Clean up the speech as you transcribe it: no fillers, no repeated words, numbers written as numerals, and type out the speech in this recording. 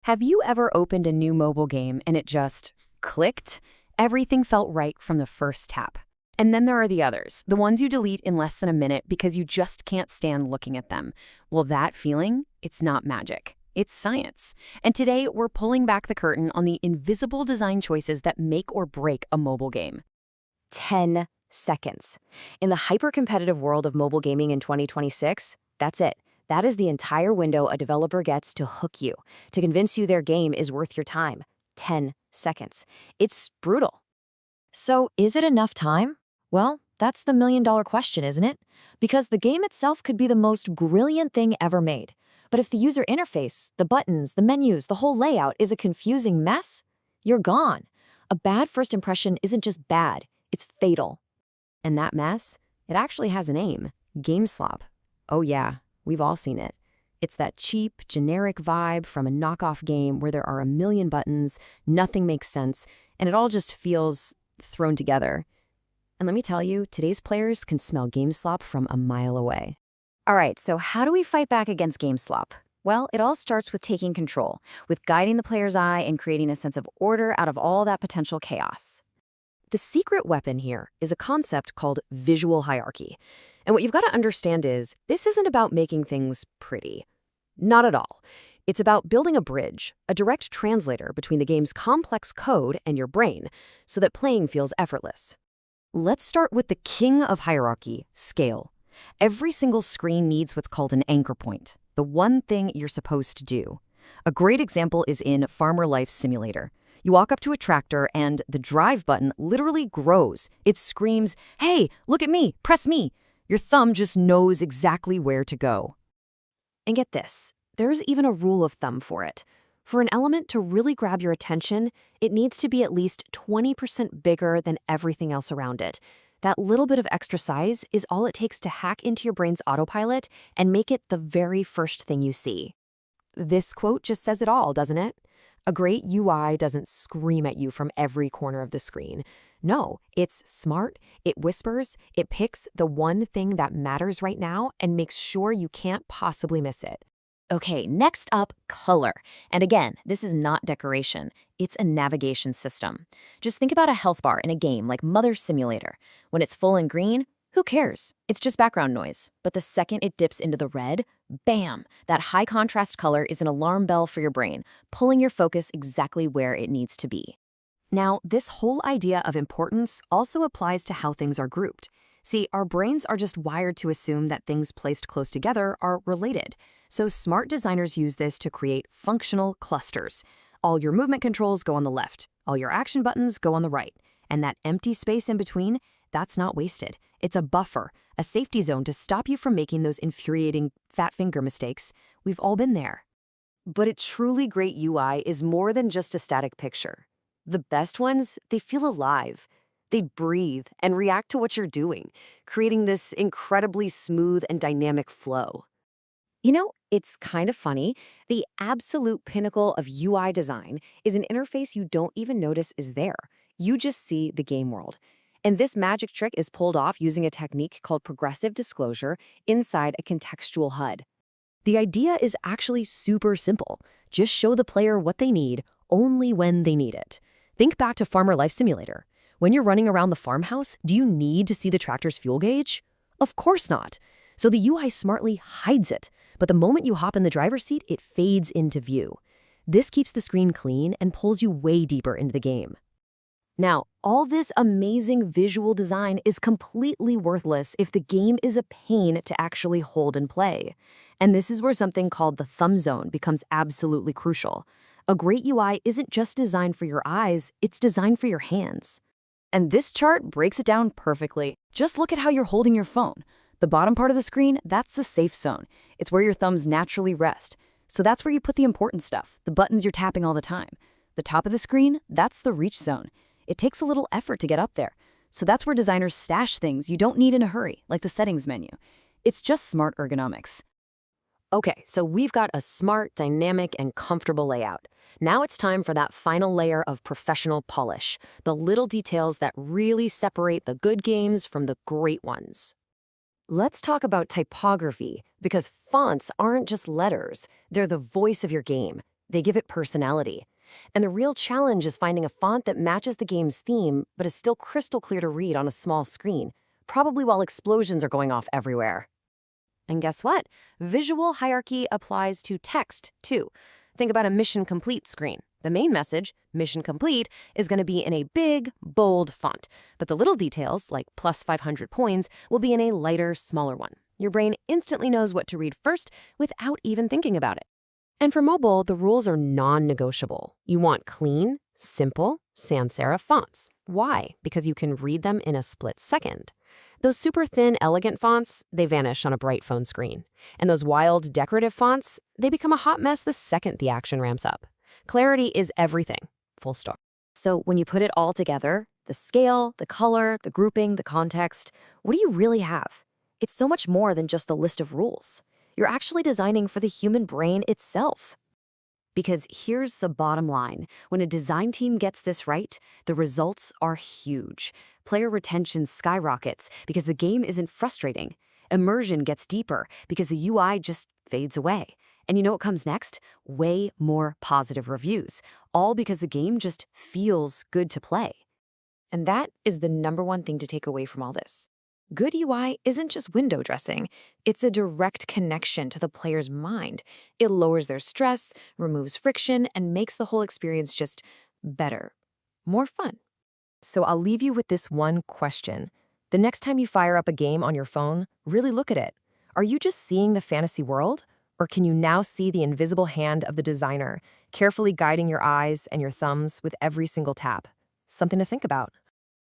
Have you ever opened a new mobile game and it just clicked? Everything felt right from the first tap. And then there are the others, the ones you delete in less than a minute because you just can't stand looking at them. Well, that feeling, it's not magic. It's science. And today, we're pulling back the curtain on the invisible design choices that make or break a mobile game. 10 seconds. In the hyper-competitive world of mobile gaming in 2026, that's it. That is the entire window a developer gets to hook you, to convince you their game is worth your time. 10 seconds. It's brutal. So, is it enough time? Well, that's the million-dollar question, isn't it? Because the game itself could be the most brilliant thing ever made. But if the user interface, the buttons, the menus, the whole layout is a confusing mess, you're gone. A bad first impression isn't just bad, it's fatal. And that mess, it actually has a name: game slop. Oh yeah, we've all seen it. It's that cheap, generic vibe from a knockoff game where there are a million buttons, nothing makes sense, and it all just feels thrown together. And let me tell you, today's players can smell game slop from a mile away. All right, so how do we fight back against game slop? Well, it all starts with taking control, with guiding the player's eye and creating a sense of order out of all that potential chaos. The secret weapon here is a concept called visual hierarchy. And what you've got to understand is, this isn't about making things pretty. Not at all. It's about building a bridge, a direct translator between the game's complex code and your brain, so that playing feels effortless. Let's start with the king of hierarchy, scale. Every single screen needs what's called an anchor point, the one thing you're supposed to do. A great example is in Farmer Life Simulator. You walk up to a tractor and the drive button literally grows. It screams, "Hey, look at me, press me." Your thumb just knows exactly where to go. And get this, there's even a rule of thumb for it. For an element to really grab your attention, it needs to be at least 20% bigger than everything else around it. That little bit of extra size is all it takes to hack into your brain's autopilot and make it the very first thing you see. This quote just says it all, doesn't it? A great UI doesn't scream at you from every corner of the screen. No, it's smart, it whispers, it picks the one thing that matters right now and makes sure you can't possibly miss it. Okay, next up, color. And again, this is not decoration. It's a navigation system. Just think about a health bar in a game like Mother Simulator. When it's full and green, who cares? It's just background noise. But the second it dips into the red, bam! That high contrast color is an alarm bell for your brain, pulling your focus exactly where it needs to be. Now, this whole idea of importance also applies to how things are grouped. See, our brains are just wired to assume that things placed close together are related. So smart designers use this to create functional clusters. All your movement controls go on the left, all your action buttons go on the right, and that empty space in between, that's not wasted. It's a buffer, a safety zone to stop you from making those infuriating fat finger mistakes. We've all been there. But a truly great UI is more than just a static picture. The best ones, they feel alive. They breathe and react to what you're doing, creating this incredibly smooth and dynamic flow. You know, it's kind of funny. The absolute pinnacle of UI design is an interface you don't even notice is there. You just see the game world. And this magic trick is pulled off using a technique called progressive disclosure inside a contextual HUD. The idea is actually super simple. Just show the player what they need only when they need it. Think back to Farmer Life Simulator. When you're running around the farmhouse, do you need to see the tractor's fuel gauge? Of course not. So the UI smartly hides it. But the moment you hop in the driver's seat, it fades into view. This keeps the screen clean and pulls you way deeper into the game. Now, all this amazing visual design is completely worthless if the game is a pain to actually hold and play. And this is where something called the thumb zone becomes absolutely crucial. A great UI isn't just designed for your eyes, it's designed for your hands. And this chart breaks it down perfectly. Just look at how you're holding your phone. The bottom part of the screen, that's the safe zone. It's where your thumbs naturally rest. So that's where you put the important stuff, the buttons you're tapping all the time. The top of the screen, that's the reach zone. It takes a little effort to get up there. So that's where designers stash things you don't need in a hurry, like the settings menu. It's just smart ergonomics. Okay, so we've got a smart, dynamic, and comfortable layout. Now it's time for that final layer of professional polish, the little details that really separate the good games from the great ones. Let's talk about typography, because fonts aren't just letters, they're the voice of your game. They give it personality. And the real challenge is finding a font that matches the game's theme but is still crystal clear to read on a small screen, probably while explosions are going off everywhere. And guess what? Visual hierarchy applies to text, too. Think about a mission complete screen. The main message, mission complete, is going to be in a big, bold font. But the little details, like plus 500 points, will be in a lighter, smaller one. Your brain instantly knows what to read first without even thinking about it. And for mobile, the rules are non-negotiable. You want clean, simple, sans serif fonts. Why? Because you can read them in a split second. Those super thin, elegant fonts, they vanish on a bright phone screen. And those wild, decorative fonts, they become a hot mess the second the action ramps up. Clarity is everything. Full stop. So when you put it all together, the scale, the color, the grouping, the context, what do you really have? It's so much more than just a list of rules. You're actually designing for the human brain itself. Because here's the bottom line. When a design team gets this right, the results are huge. Player retention skyrockets because the game isn't frustrating. Immersion gets deeper because the UI just fades away. And you know what comes next? Way more positive reviews, all because the game just feels good to play. And that is the number one thing to take away from all this. Good UI isn't just window dressing. It's a direct connection to the player's mind. It lowers their stress, removes friction, and makes the whole experience just better, more fun. So I'll leave you with this one question. The next time you fire up a game on your phone, really look at it. Are you just seeing the fantasy world? Or can you now see the invisible hand of the designer, carefully guiding your eyes and your thumbs with every single tap? Something to think about.